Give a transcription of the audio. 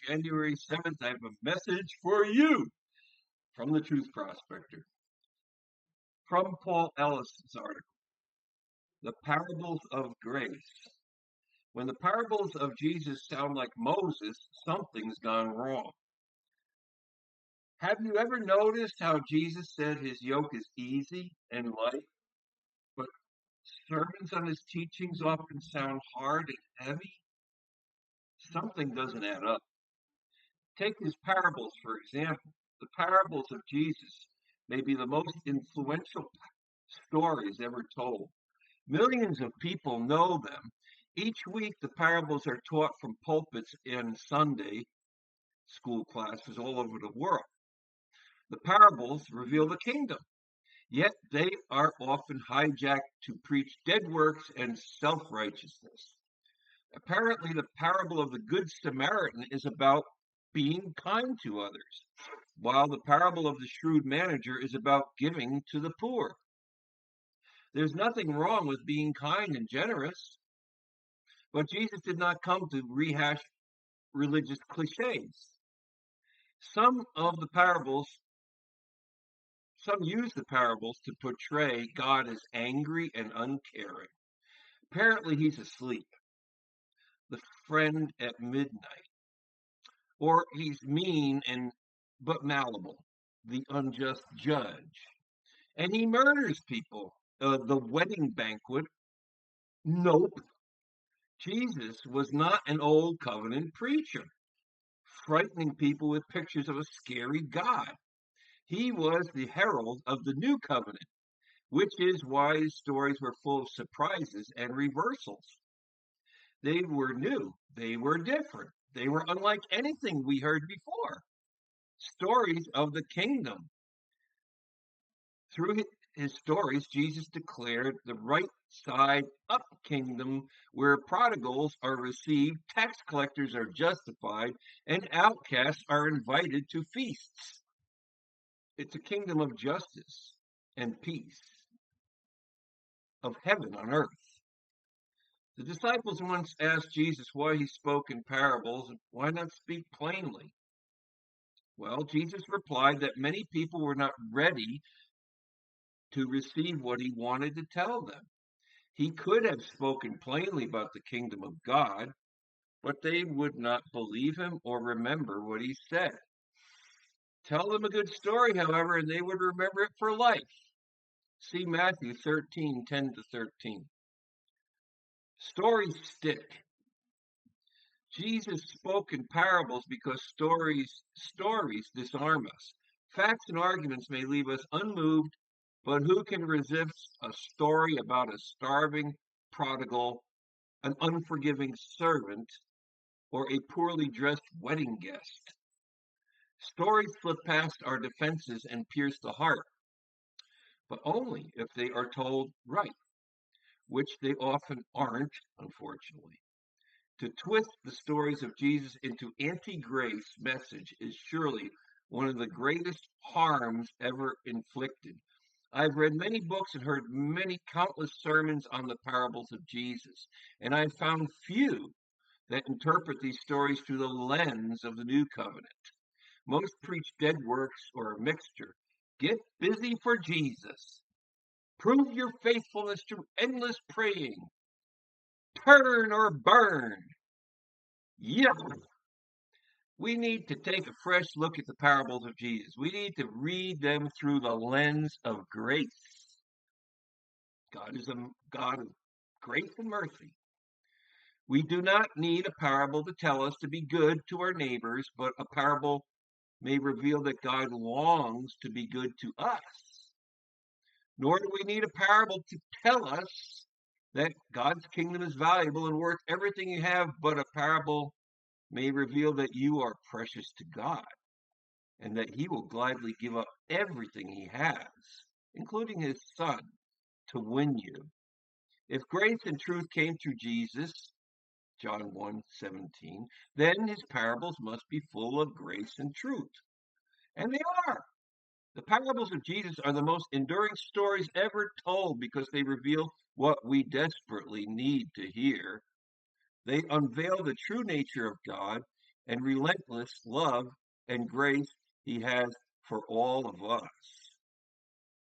January 7th, I have a message for you from the Truth Prospector, from Paul Ellis' article, The Parables of Grace. When the parables of Jesus sound like Moses, something's gone wrong. Have you ever noticed how Jesus said his yoke is easy and light, but sermons on his teachings often sound hard and heavy? Something doesn't add up. Take his parables, for example. The parables of Jesus may be the most influential stories ever told. Millions of people know them. Each week, the parables are taught from pulpits in Sunday school classes all over the world. The parables reveal the kingdom, yet they are often hijacked to preach dead works and self-righteousness. Apparently, the parable of the Good Samaritan is about being kind to others, while the parable of the shrewd manager is about giving to the poor. There's nothing wrong with being kind and generous, but Jesus did not come to rehash religious cliches. Some of the parables, some use the parables to portray God as angry and uncaring. Apparently, he's asleep, the friend at midnight, or he's mean and but malleable, the unjust judge, and he murders people. The wedding banquet. Nope. Jesus was not an old covenant preacher, frightening people with pictures of a scary God. He was the herald of the new covenant, which is why his stories were full of surprises and reversals. They were new, they were different, they were unlike anything we heard before. Stories of the kingdom. Through his stories, Jesus declared the right side up kingdom where prodigals are received, tax collectors are justified, and outcasts are invited to feasts. It's a kingdom of justice and peace, of heaven on earth. The disciples once asked Jesus why he spoke in parables and why not speak plainly. Well, Jesus replied that many people were not ready to receive what he wanted to tell them. He could have spoken plainly about the kingdom of God, but they would not believe him or remember what he said. Tell them a good story, however, and they would remember it for life. See Matthew 13:10-13. Stories stick. Jesus spoke in parables because stories disarm us. Facts and arguments may leave us unmoved, but who can resist a story about a starving prodigal, an unforgiving servant, or a poorly dressed wedding guest? Stories slip past our defenses and pierce the heart, but only if they are told right, which they often aren't, unfortunately. To twist the stories of Jesus into anti-grace message is surely one of the greatest harms ever inflicted. I've read many books and heard many countless sermons on the parables of Jesus, and I've found few that interpret these stories through the lens of the new covenant. Most preach dead works or a mixture. Get busy for Jesus. Prove your faithfulness through endless praying. Turn or burn. Yuck. We need to take a fresh look at the parables of Jesus. We need to read them through the lens of grace. God is a God of grace and mercy. We do not need a parable to tell us to be good to our neighbors, but a parable may reveal that God longs to be good to us. Nor do we need a parable to tell us that God's kingdom is valuable and worth everything you have, but a parable may reveal that you are precious to God and that he will gladly give up everything he has, including his son, to win you. If grace and truth came through Jesus, John 1:17, then his parables must be full of grace and truth. And they are. The parables of Jesus are the most enduring stories ever told because they reveal what we desperately need to hear. They unveil the true nature of God and relentless love and grace he has for all of us.